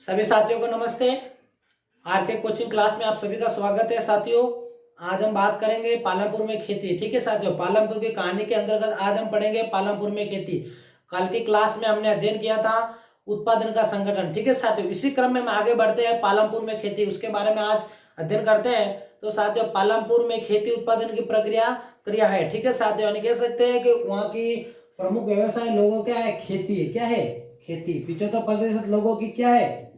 सभी साथियों को नमस्ते। आर के कोचिंग क्लास में आप सभी का स्वागत है साथियों। आज हम बात करेंगे पालमपुर में खेती। ठीक है साथियों, पालमपुर की कहानी के अंतर्गत आज हम पढ़ेंगे पालमपुर में खेती। कल की क्लास में हमने अध्ययन किया था उत्पादन का संगठन। ठीक है साथियों, इसी क्रम में हम आगे बढ़ते हैं पालमपुर में खेती, उसके बारे में आज अध्ययन करते हैं। तो साथियों, पालमपुर में खेती उत्पादन की क्रिया है। ठीक है साथियों, यानी कह सकते हैं कि वहाँ की प्रमुख व्यवसाय लोगों क्या है, खेती है। क्या है, खेती। 75% लोगों की क्या है,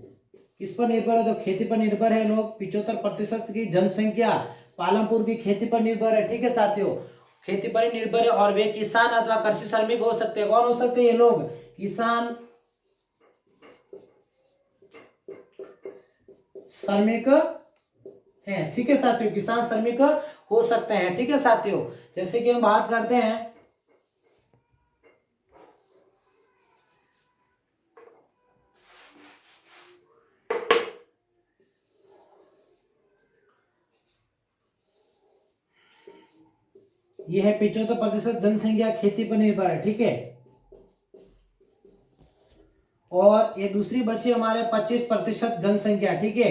किस पर निर्भर है, तो खेती पर निर्भर है लोग। 75% की जनसंख्या पालमपुर की खेती पर निर्भर है। ठीक है साथियों, खेती पर ही निर्भर है और वे किसान अथवा कृषि श्रमिक हो सकते हैं। कौन हो सकते हैं ये लोग, किसान श्रमिक हैं। ठीक है साथियों, किसान श्रमिक हो सकते हैं। ठीक है साथियों, जैसे कि हम बात करते हैं ये है 75% जनसंख्या खेती पर निर्भर है। ठीक है, और ये दूसरी बची हमारे 25% जनसंख्या। ठीक है,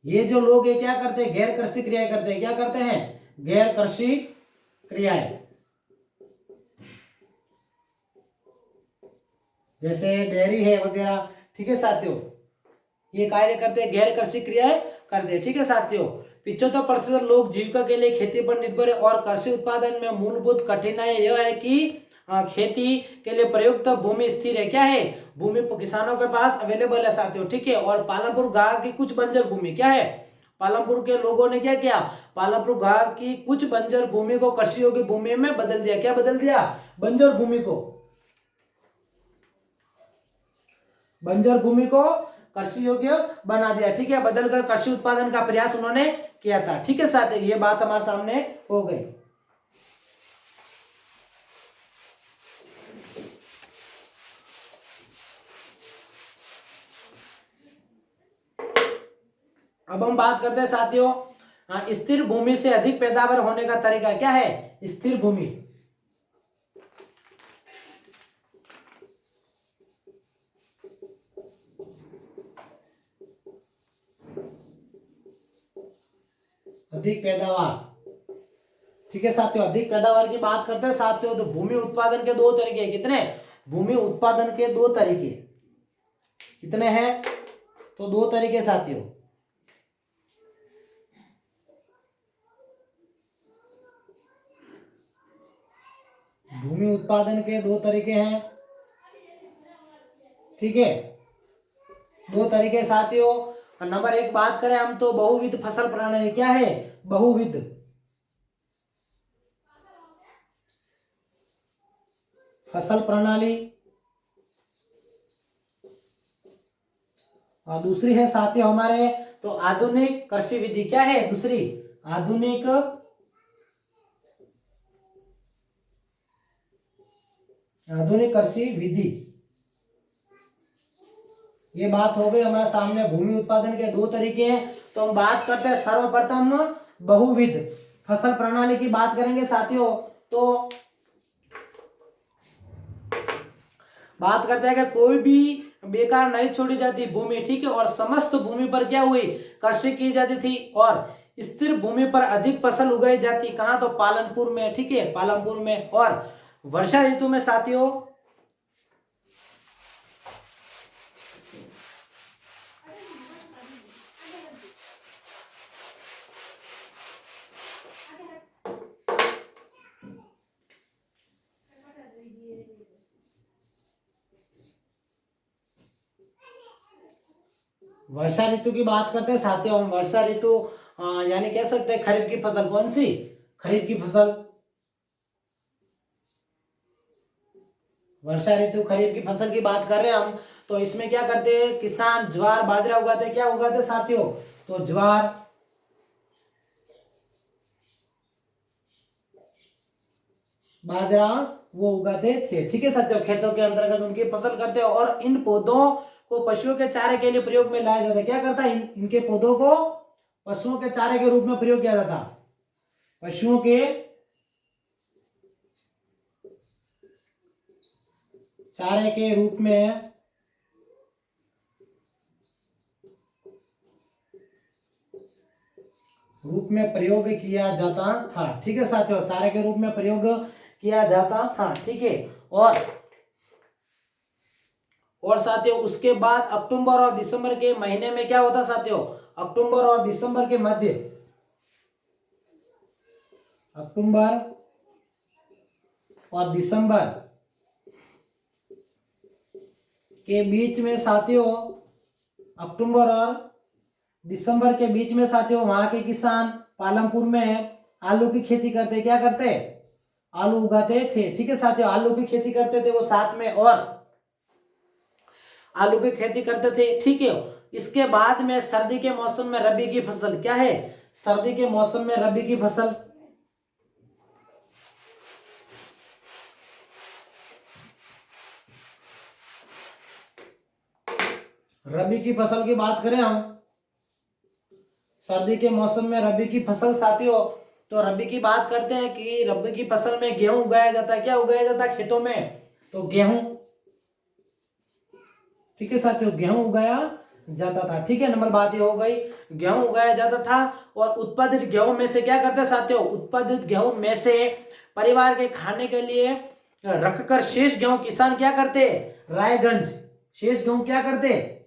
ये जो लोग है क्या करते हैं, गैर कृषि क्रियाएं करते हैं। क्या करते हैं, गैर कृषि क्रियाएं, जैसे डेयरी है वगैरह। ठीक है साथियों, ये कार्य करते हैं, गैर कृषि क्रियाएं करते हैं। ठीक है साथियों, 75% लोग जीविका के लिए खेती पर निर्भर है और कृषि उत्पादन में मूलभूत कठिनाई यह है कि खेती के लिए प्रयुक्त भूमि स्थिर है। क्या है, भूमि किसानों के पास अवेलेबल है साथियों। ठीक है, और पालमपुर गांव की कुछ बंजर भूमि क्या है, पालमपुर के लोगों ने क्या किया, पालमपुर गांव की कुछ बंजर भूमि को कृषि योग्य भूमि में बदल दिया। क्या बदल दिया, बंजर भूमि को कृषि योग्य बना दिया। ठीक है, बदलकर कृषि उत्पादन का प्रयास उन्होंने किया था। ठीक है साथ, ये बात हमारे सामने हो गई। अब हम बात करते हैं साथियों, स्थिर भूमि से अधिक पैदावार होने का तरीका क्या है, स्थिर भूमि। अधिक पैदावार। ठीक है साथियों, अधिक पैदावार की बात करते हैं साथियों, तो भूमि उत्पादन के दो तरीके हैं। कितने, भूमि उत्पादन के दो तरीके कितने हैं, तो दो तरीके साथियों। भूमि उत्पादन के दो तरीके हैं। ठीक है, दो तरीके साथियों। नंबर एक बात करें हम तो बहुविध फसल प्रणाली। क्या है, बहुविध फसल प्रणाली। और दूसरी है साथियों हमारे तो आधुनिक कृषि विधि। क्या है दूसरी, आधुनिक कृषि विधि। ये बात हो गई हमारे सामने, भूमि उत्पादन के दो तरीके हैं। तो हम बात करते हैं सर्वप्रथम बहुविध फसल प्रणाली की बात करेंगे साथियों। तो बात करते हैं कि कोई भी बेकार नहीं छोड़ी जाती भूमि। ठीक है, और समस्त भूमि पर क्या हुई, कृषि की जाती थी और स्थिर भूमि पर अधिक फसल उगाई जाती। कहाँ, तो पालनपुर में। ठीक है, पालनपुर में। और वर्षा ऋतु में साथियों, वर्षा ऋतु की बात करते हैं साथियों हम। वर्षा ऋतु यानी कह सकते हैं खरीफ की फसल। कौन सी, खरीफ की फसल। वर्षा ऋतु खरीफ की फसल की बात कर रहे हैं हम। तो इसमें क्या करते हैं, किसान ज्वार बाजरा उगाते हैं। क्या उगाते हैं साथियों, तो ज्वार बाजरा वो उगाते थे। ठीक है साथियों, खेतों के अंतर्गत उनकी फसल करते हैं और इन पौधों को पशुओं के चारे के लिए प्रयोग में लाया जाता है। क्या करता है, इनके पौधों को पशुओं के चारे के रूप में प्रयोग किया जाता, पशुओं के चारे के रूप में रूप में प्रयोग किया जाता था। ठीक है साथियों, चारे के रूप में प्रयोग किया जाता था। ठीक है, और साथियों उसके बाद अक्टूबर और दिसंबर के महीने में क्या होता साथियों, अक्टूबर और दिसंबर के मध्य, अक्टूबर और दिसंबर के बीच में साथियों, अक्टूबर और दिसंबर के बीच में साथियों वहां के किसान पालमपुर में आलू की खेती करते, क्या करते, आलू उगाते थे। ठीक है साथियों, आलू की खेती करते थे वो साथ में, और आलू की खेती करते थे। ठीक है, इसके बाद में सर्दी के मौसम में रबी की फसल, क्या है, सर्दी के मौसम में रबी की फसल, रबी की फसल की बात करें हम, सर्दी के मौसम में रबी की फसल साथियों, तो रबी की बात करते हैं कि रबी की फसल में गेहूं उगाया जाता है। क्या उगाया जाता है खेतों में, तो गेहूं। ठीक है साथियों, गेहूं उगाया जाता था। ठीक है, नंबर बात ये हो गई, गेहूं उगाया जाता था। और उत्पादित गेहूं में से क्या करते साथियों, उत्पादित गेहूं में से परिवार के खाने के लिए रखकर शेष गेहूं किसान क्या करते, रायगंज, शेष गेहूं क्या करते,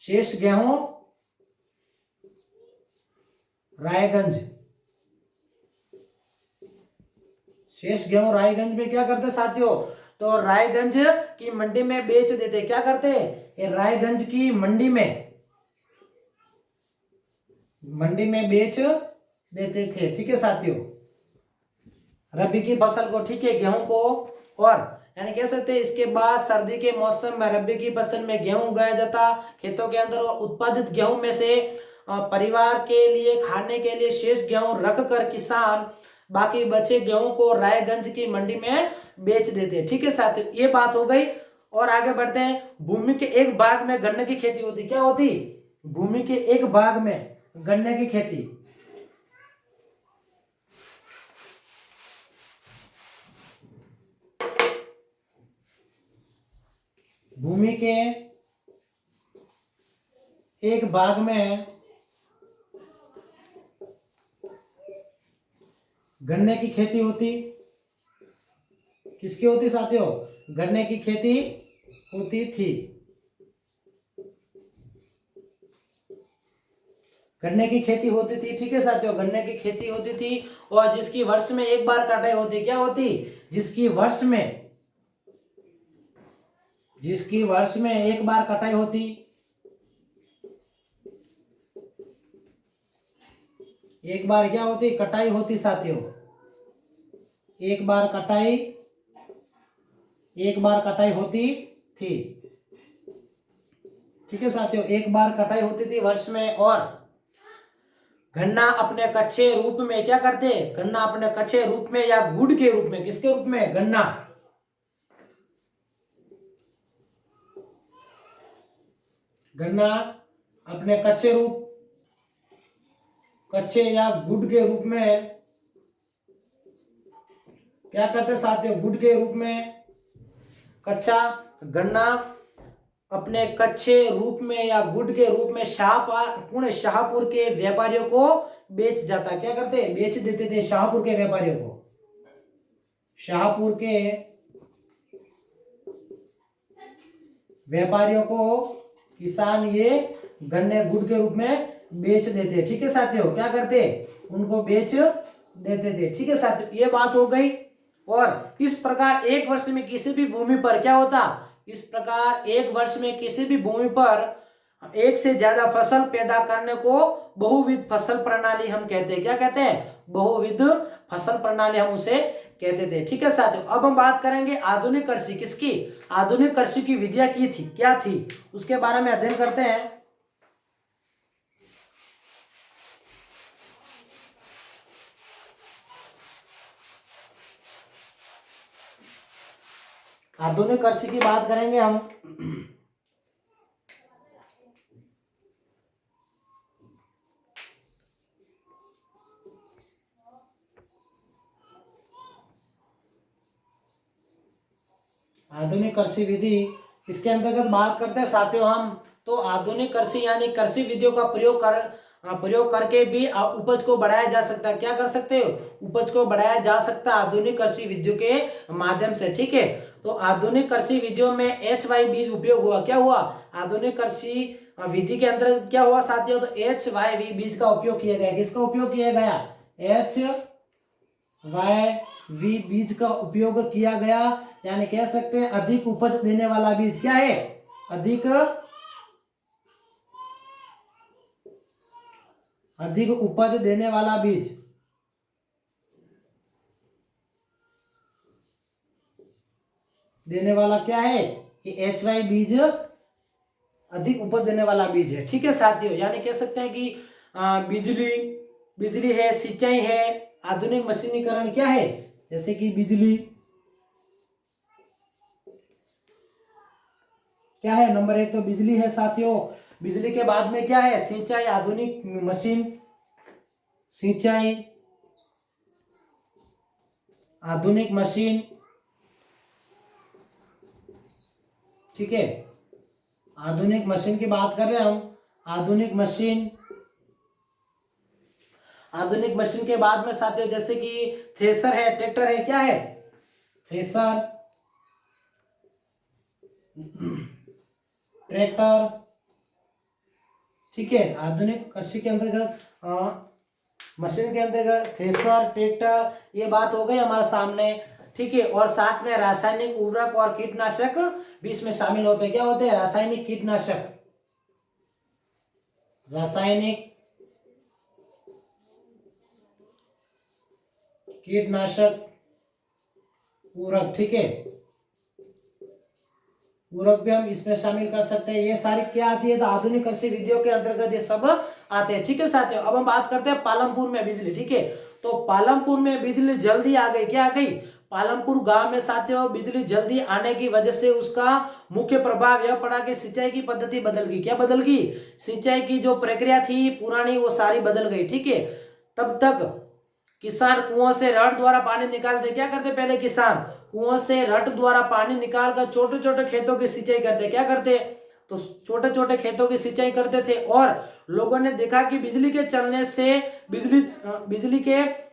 शेष गेहूं रायगंज, शेष गेहूं रायगंज में क्या करते साथियों, तो रायगंज की मंडी में बेच देते। क्या करते, ये रायगंज की मंडी में, मंडी में बेच देते थे। ठीक है साथियों, रबी की फसल को, ठीक है, गेहूं को, और यानी कह सकते हैं इसके बाद सर्दी के मौसम में रबी की फसल में गेहूं उगाया जाता खेतों के अंदर, और उत्पादित गेहूं में से परिवार के लिए खाने के लिए शेष गेहूं रख कर किसान बाकी बचे गेहूं को रायगंज की मंडी में बेच देते। ठीक है साथियों, ये बात हो गई। और आगे बढ़ते हैं, भूमि के एक भाग में गन्ने की खेती होती, क्या होती, भूमि के एक भाग में गन्ने की खेती, भूमि के एक भाग में गन्ने की खेती होती, किसकी होती साथियों, गन्ने की खेती होती थी, गन्ने की खेती होती थी। ठीक है साथियों, गन्ने की खेती होती थी, और जिसकी वर्ष में एक बार कटाई होती, क्या होती, जिसकी वर्ष में, जिसकी वर्ष में एक बार कटाई होती, एक बार क्या होती, कटाई होती साथियों, एक बार कटाई, एक बार कटाई होती थी। ठीक है साथियों, एक बार कटाई होती थी वर्ष में। और गन्ना अपने कच्चे रूप में क्या करते, गन्ना अपने कच्चे रूप में या गुड़ के रूप में, किसके रूप में, गन्ना, गन्ना अपने कच्चे रूप, कच्चे या गुड़ के रूप में क्या करते साथियों, गुड़ के रूप में, कच्चा गन्ना अपने कच्चे रूप में या गुड़ के रूप में शाहपुर के व्यापारियों को बेच जाता, क्या करते, बेच देते थे शाहपुर के व्यापारियों को, शाहपुर के व्यापारियों को किसान ये गन्ने गुड़ के रूप में बेच देते। ठीक है साथियों, क्या करते, उनको बेच देते थे। ठीक है साथियों, ये बात हो गई। और इस प्रकार एक वर्ष में किसी भी भूमि पर क्या होता, इस प्रकार एक वर्ष में किसी भी भूमि पर एक से ज्यादा फसल पैदा करने को बहुविध फसल प्रणाली हम कहते हैं। क्या कहते हैं, बहुविध फसल प्रणाली हम उसे कहते थे। ठीक है साथियों, अब हम बात करेंगे आधुनिक कृषि, किसकी, आधुनिक कृषि की विधियां की थी, क्या थी, उसके बारे में अध्ययन करते हैं। आधुनिक कृषि की बात करेंगे हम। आधुनिक कृषि विधि इसके अंतर्गत बात करते हैं साथियों हम, तो आधुनिक कृषि यानी कृषि विधियों का प्रयोग करके भी उपज को बढ़ाया जा सकता है। क्या कर सकते हो? उपज को बढ़ाया जा सकता है आधुनिक कृषि विधियों के माध्यम से। ठीक है, तो आधुनिक कृषि विधियों में HY बीज उपयोग हुआ। क्या हुआ? आधुनिक कृषि विधि के अंतर्गत क्या हुआ साथियों? तो HYV बीज का उपयोग किया गया। किसका उपयोग किया गया? HYV बीज का उपयोग किया गया, यानी कह सकते हैं अधिक उपज देने वाला बीज। क्या है? अधिक उपज देने वाला बीज। देने वाला क्या है? ये HY बीज अधिक उपज देने वाला बीज है। ठीक है साथियों, यानी कह सकते हैं कि बिजली है, सिंचाई है, आधुनिक मशीनीकरण क्या है? जैसे कि बिजली क्या है? नंबर 1 तो बिजली है साथियों। बिजली के बाद में क्या है? सिंचाई, आधुनिक मशीन, सिंचाई, आधुनिक मशीन। ठीक है, आधुनिक मशीन की बात कर रहे हैं हम। आधुनिक मशीन के बाद में साथियों जैसे कि थ्रेसर है, ट्रैक्टर है। क्या है? Thresher, tractor. ठीक है, आधुनिक कृषि के अंतर्गत मशीन के अंतर्गत थ्रेसर, ट्रैक्टर, ये बात हो गई हमारे सामने। ठीक है, और साथ में रासायनिक उर्वरक और कीटनाशक भी इसमें शामिल होते हैं। क्या होते हैं? रासायनिक कीटनाशक, रासायनिक कीटनाशक, उर्वरक। ठीक है, उर्वरक भी हम इसमें शामिल कर सकते हैं। ये सारी क्या आती है? तो आधुनिक कृषि विधियों के अंतर्गत ये सब आते हैं। ठीक है साथियों, अब हम बात करते हैं पालमपुर में बिजली। ठीक है, तो पालमपुर में बिजली जल्दी आ गई। क्या आ गई? पालमपुर गांव में साथियों बिजली जल्दी आने की वजह से उसका मुख्य प्रभाव यह पड़ा कि सिंचाई की पद्धति बदल गई। क्या बदल गई? सिंचाई की जो प्रक्रिया थी पुरानी, वो सारी बदल गई। ठीक है, तब तक किसान कुआं से रट द्वारा पानी निकालते। क्या करते पहले? किसान कुआं से रट द्वारा पानी निकाल कर छोटे छोटे खेतों की सिंचाई करते। क्या करते? तो छोटे छोटे खेतों की सिंचाई करते थे। और लोगों ने देखा कि बिजली के चलने से बिजली के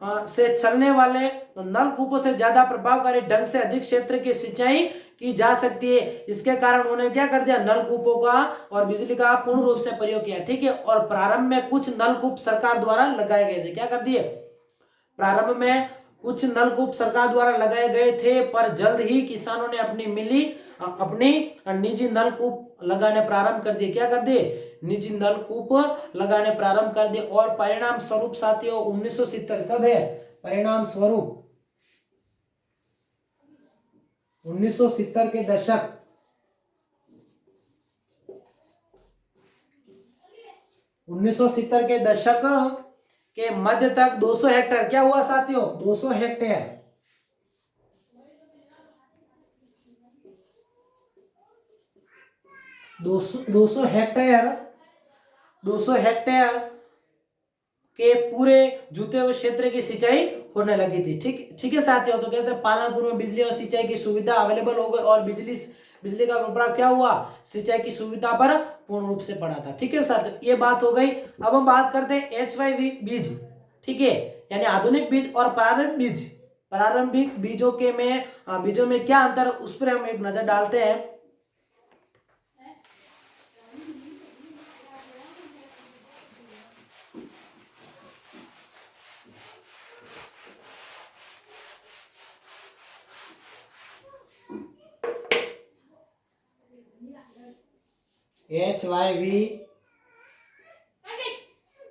से चलने वाले नलकूपों से ज्यादा प्रभावकारी ढंग से अधिक क्षेत्र की सिंचाई की जा सकती है। इसके कारण उन्होंने क्या कर दिया? नलकूपों का और बिजली का पूर्ण रूप से प्रयोग किया। ठीक है, और प्रारंभ में कुछ नलकूप सरकार द्वारा लगाए गए थे। क्या कर दिए? प्रारंभ में कुछ नलकूप सरकार द्वारा लगाए गए थे, पर जल्द ही किसानों ने अपनी निजी नलकूप लगाने प्रारंभ कर दिए। क्या कर दिए? निजी नलकूप लगाने प्रारंभ कर दिए। और परिणाम स्वरूप साथियों 1970 कब है? परिणाम स्वरूप 1970 के दशक 1970 के दशक के मध्य तक 200 हेक्टेयर। क्या हुआ साथियों? 200 हेक्टेयर 200 हेक्टेयर 200 हेक्टेयर के पूरे जुते हुए क्षेत्र की सिंचाई होने लगी थी। ठीक है साथियों, तो कैसे पालमपुर में बिजली और सिंचाई की सुविधा अवेलेबल हो गई और बिजली का प्रभाव क्या हुआ? सिंचाई की सुविधा पर पूर्ण रूप से पड़ा था। ठीक है साथियों, ये बात हो गई। अब हम बात करते हैं HY बीज। ठीक है, यानी आधुनिक बीज और प्रारंभिक बीजों में क्या अंतर है, उस पर हम एक नजर डालते हैं। HYV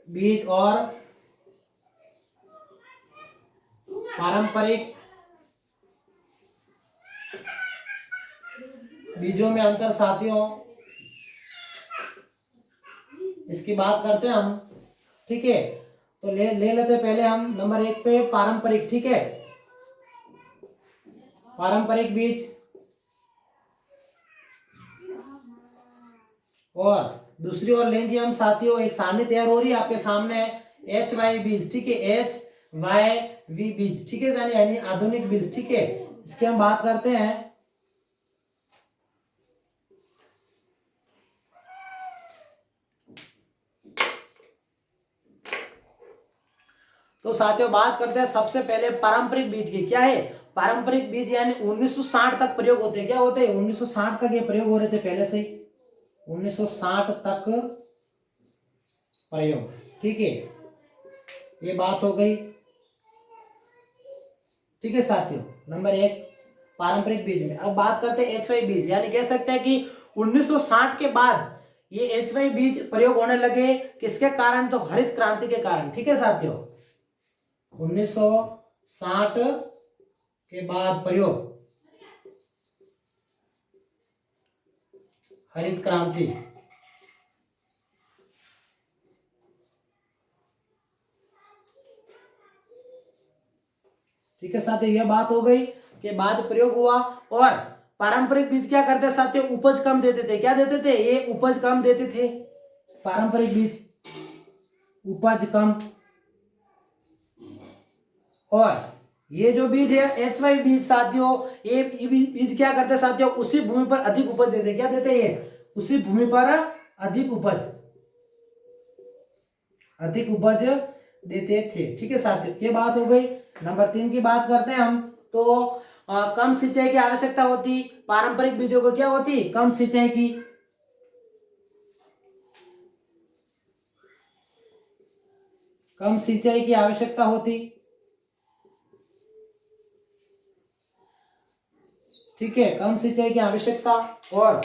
बीज और पारंपरिक बीजों में अंतर साथियों, इसकी बात करते हैं हम। ठीक है, तो ले लेते पहले हम नंबर 1 पे पारंपरिक। ठीक है, पारंपरिक बीज और दूसरी ओर लेंगे हम साथियों, एक सारणी तैयार हो रही है आपके सामने, HY बीज। ठीक है, HYV बीज। ठीक है, यानी आधुनिक बीज। ठीक है, इसकी हम बात करते हैं। तो साथियों बात करते हैं सबसे पहले पारंपरिक बीज की। क्या है पारंपरिक बीज? यानी 1960 तक प्रयोग होते हैं। क्या होते हैं? 1960 तक ये प्रयोग हो रहे थे पहले से ही, 1960 तक प्रयोग। ठीक है, ये बात हो गई। ठीक है साथियों, नंबर 1 पारंपरिक बीज में। अब बात करते हैं HY बीज, यानी कह सकते हैं कि 1960 के बाद ये HY बीज प्रयोग होने लगे। किसके कारण? तो हरित क्रांति के कारण। ठीक है साथियों, 1960 के बाद प्रयोग हरित क्रांति। ठीक है साथियों, यह बात हो गई के बाद प्रयोग हुआ। और पारंपरिक बीज क्या करते साथियों? उपज कम देते थे। क्या देते थे? ये उपज कम देते थे। पारंपरिक बीज उपज कम। और ये जो बीज है HY बीज साथियों, ये बीज क्या करते साथियों? उसी भूमि पर अधिक उपज देते। क्या देते? ये उसी भूमि पर अधिक उपज देते थे। ठीक है साथियों, ये बात हो गई। नंबर 3 की बात करते हैं हम, तो कम सिंचाई की आवश्यकता होती। पारंपरिक बीजों को क्या होती? कम सिंचाई की। कम सिंचाई की आवश्यकता होती। ठीक है, कम सिंचाई की आवश्यकता। और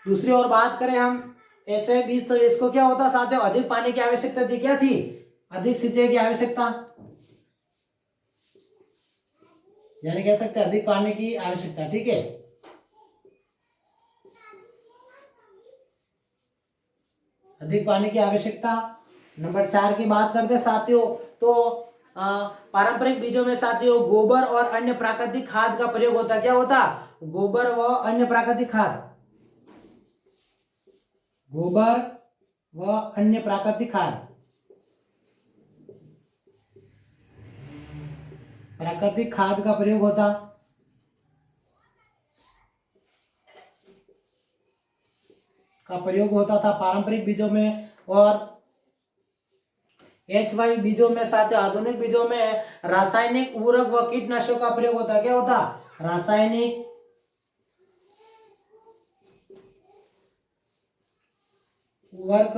दूसरी ओर बात करें हम HY बीज, तो इसको क्या होता साथियों? अधिक पानी की आवश्यकता थी। क्या थी? अधिक सिंचाई की आवश्यकता, यानी कह सकते हैं अधिक पानी की आवश्यकता। ठीक है, अधिक पानी की आवश्यकता। नंबर 4 की बात करते हैं साथियों, तो पारंपरिक बीजों में साथियों गोबर और अन्य प्राकृतिक खाद का प्रयोग होता। क्या होता? गोबर व अन्य प्राकृतिक खाद। गोबर व अन्य प्राकृतिक खाद, प्राकृतिक खाद का प्रयोग होता। था पारंपरिक बीजों में। और HY बीजों में साथ आधुनिक बीजों में रासायनिक उर्वरक व कीटनाशकों का प्रयोग होता। क्या होता? रासायनिक उर्वरक,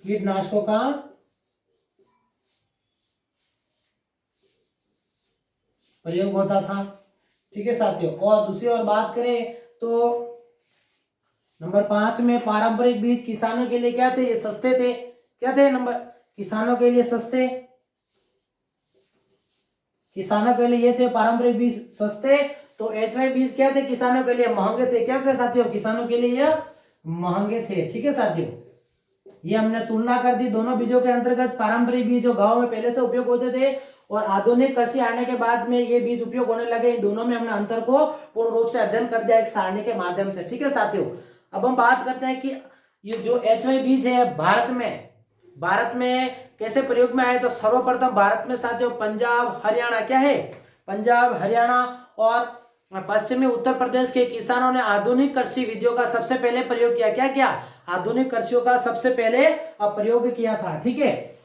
कीटनाशकों का प्रयोग होता था। ठीक है साथियों, और दूसरी ओर बात करें तो नंबर 5 में पारंपरिक बीज किसानों के लिए क्या थे? ये सस्ते थे। क्या थे? नंबर किसानों के लिए सस्ते। किसानों के लिए ये थे पारंपरिक बीज सस्ते। तो HY बीज क्या थे? किसानों के लिए महंगे थे। क्या थे साथियों? किसानों के लिए महंगे थे। ठीक है साथियों, ये हमने तुलना कर दी दोनों बीजों के अंतर्गत। पारंपरिक बीज जो गांव में पहले से उपयोग होते थे और आधुनिक कृषि आने के बाद में ये बीज उपयोग होने लगे। इन दोनों में हमने अंतर को पूर्ण रूप से अध्ययन कर दिया एक सारणी के माध्यम से। ठीक है साथियों, अब हम बात करते हैं कि ये जो HY बीज है भारत में कैसे प्रयोग में आए। तो सर्वप्रथम भारत में साथियों पंजाब हरियाणा, क्या है? पंजाब हरियाणा और पश्चिमी उत्तर प्रदेश के किसानों ने आधुनिक कृषि विधियों का सबसे पहले प्रयोग किया। क्या किया? आधुनिक कृषियों का सबसे पहले प्रयोग किया था। ठीक है,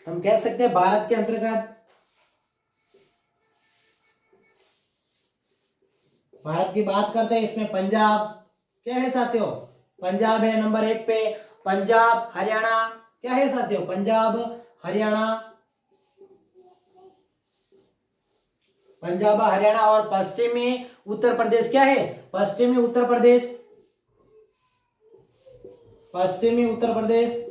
हम कह सकते हैं भारत के अंतर्गत, भारत की बात करते हैं इसमें पंजाब क्या है साथियों? पंजाब है नंबर 1 पे। पंजाब हरियाणा क्या है साथियों? पंजाब हरियाणा, पंजाब हरियाणा। और पश्चिमी उत्तर प्रदेश क्या है? पश्चिमी उत्तर प्रदेश, पश्चिमी उत्तर प्रदेश।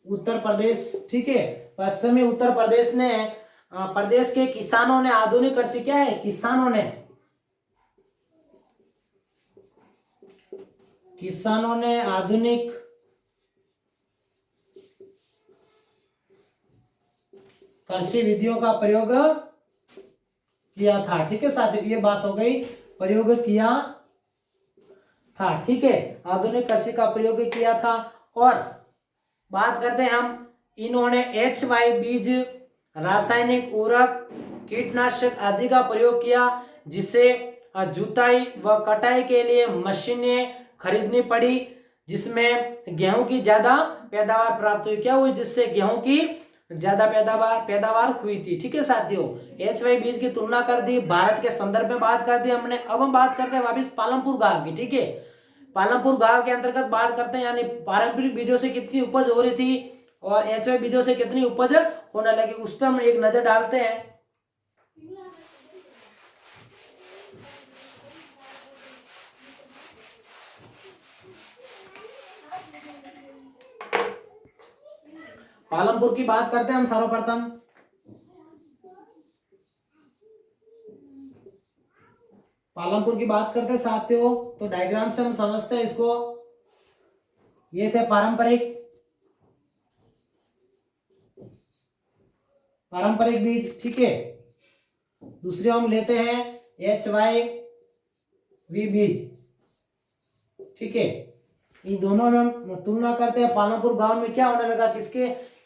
उत्तर प्रदेश, ठीक है, पश्चिमी उत्तर प्रदेश ने प्रदेश के किसानों ने आधुनिक कृषि, क्या है? किसानों ने आधुनिक कृषि विधियों का प्रयोग किया था। ठीक है साथियों, ये बात हो गई, प्रयोग किया था। ठीक है, आधुनिक कृषि का प्रयोग किया था। और बात करते हैं हम, इन्होंने HY बीज, रासायनिक उर्वरक, कीटनाशक आदि का प्रयोग किया, जिसे जुताई व कटाई के लिए मशीनें खरीदनी पड़ी, जिसमें गेहूं की ज्यादा पैदावार प्राप्त हुई। क्या हुई? जिससे गेहूं की ज्यादा पैदावार हुई थी। ठीक है साथियों, HY बीज की तुलना कर दी, भारत के संदर्भ में बात कर दी हमने। अब हम बात करते हैं वापिस पालमपुर गांव की। ठीक है, पालमपुर गांव के अंतर्गत बात करते हैं, यानी पारंपरिक बीजों से कितनी उपज हो रही थी और HY बीजों से कितनी उपज होने लगी, उस पर हम एक नजर डालते हैं। पालमपुर की बात करते हैं हम सर्वप्रथम। पालमपुर की बात करते हैं साथियों, तो डायग्राम से हम समझते हैं इसको। ये थे पारंपरिक बीज। ठीक है, दूसरे हम लेते हैं HYV बीज। ठीक है, इन दोनों में हम तुलना करते हैं। पालमपुर गांव में क्या होने लगा,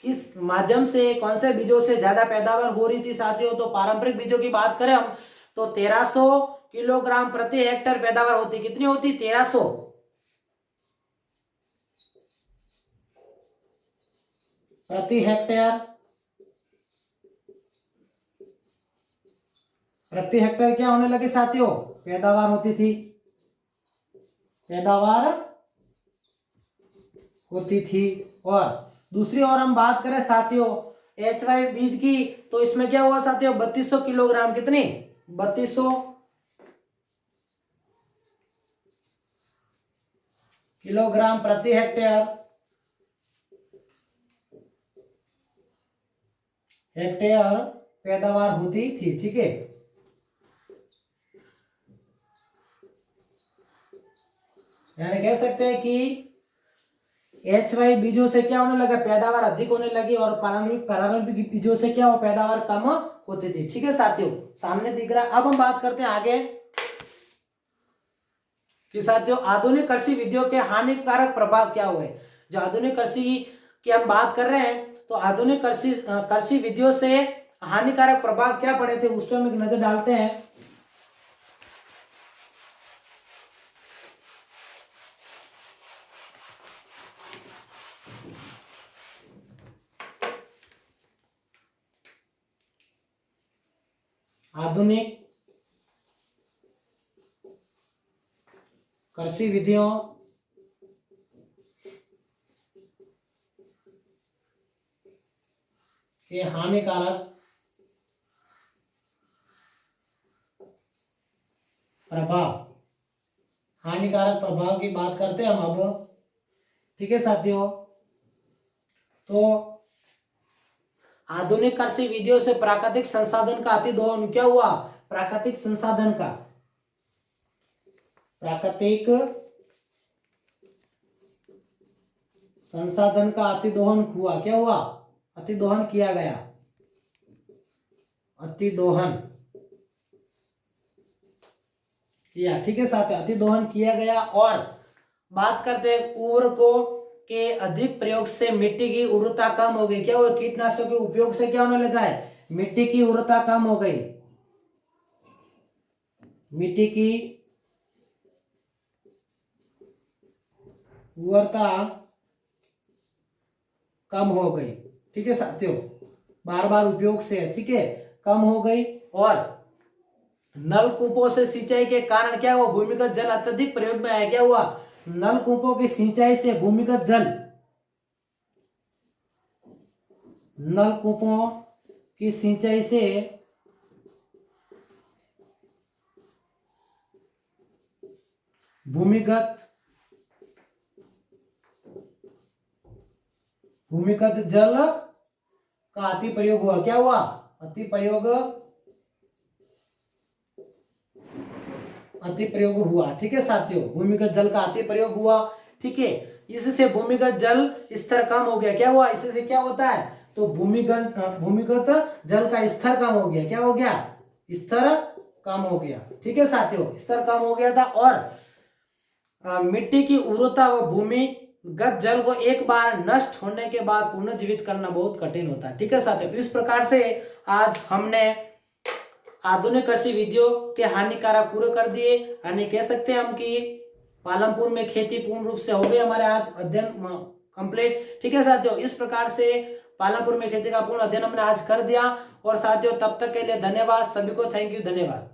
किस माध्यम से, कौन से बीजों से ज्यादा पैदावार हो रही थी साथियों? तो पारंपरिक बीजों की बात करें हम तो 1300 किलोग्राम प्रति हेक्टेयर पैदावार होती। कितनी होती? 1300 प्रति हेक्टेयर। क्या होने लगे साथियों? पैदावार होती थी, और दूसरी ओर हम बात करें साथियों HY बीज की, तो इसमें क्या हुआ साथियों? 3200 किलोग्राम। कितनी? 3200 किलोग्राम प्रति हेक्टेयर पैदावार होती थी। ठीक है, यानी कह सकते हैं कि HY बीजों से क्या होने लगा? पैदावार अधिक होने लगी, और पारंपरिक बीजों से क्या हो? पैदावार कम होती थी। ठीक है साथियों, सामने दिख रहा है। अब हम बात करते हैं आगे कि साथियों आधुनिक कृषि विधियों के हानिकारक प्रभाव क्या हुए। जो आधुनिक कृषि की हम बात कर रहे हैं, तो आधुनिक कृषि विधियों से हानिकारक प्रभाव क्या पड़े थे, उस पर हम एक नजर डालते हैं। आधुनिक कृषि विधियों के हानिकारक प्रभाव की बात करते हैं हम अब। ठीक है साथियों, तो आधुनिक कृषि विधियों से प्राकृतिक संसाधन का अतिदोहन क्या हुआ? प्राकृतिक संसाधन का अतिदोहन हुआ। क्या हुआ? अतिदोहन किया गया। ठीक है साथियों, अतिदोहन किया गया। और बात करते हैं उर्वरकों के अधिक प्रयोग से मिट्टी की उर्वरता कम हो गई। क्या हुआ? कीटनाशकों के उपयोग से क्या होने लगा है? मिट्टी की उर्वरता कम हो गई। मिट्टी की उर्वरता कम हो गई। ठीक है साथियों, बार बार उपयोग से, ठीक है, कम हो गई। और नलकूपों से सिंचाई के कारण क्या हुआ? भूमिगत जल अत्यधिक प्रयोग में आया। क्या हुआ? नलकूपों की सिंचाई से भूमिगत जल, नलकूपों की सिंचाई से भूमिगत जल का अति प्रयोग हुआ। क्या हुआ? अति प्रयोग हुआ। ठीक है साथियों, भूमिगत जल का अति प्रयोग हुआ। ठीक है, इससे भूमिगत जल स्तर कम हो गया। क्या हुआ? इससे क्या होता है? तो भूमिगत जल का स्तर कम हो गया। क्या हो गया? स्तर कम हो गया। ठीक है साथियों, स्तर कम हो गया था और मिट्टी की उर्वरता व भूमिगत जल को एक बार नष्ट होने के बाद पुनर्जीवित करना बहुत कठिन होता है। ठीक है साथियों, इस प्रकार से आज हमने आधुनिक कृषि विधियों के हानिकारक पूरे कर दिए, यानी कह सकते हैं हम कि पालमपुर में खेती पूर्ण रूप से हो गई हमारे आज अध्ययन कंप्लीट। ठीक है साथियों, इस प्रकार से पालमपुर में खेती का पूर्ण अध्ययन हमने आज कर दिया। और साथियों तब तक के लिए धन्यवाद, सभी को थैंक यू, धन्यवाद।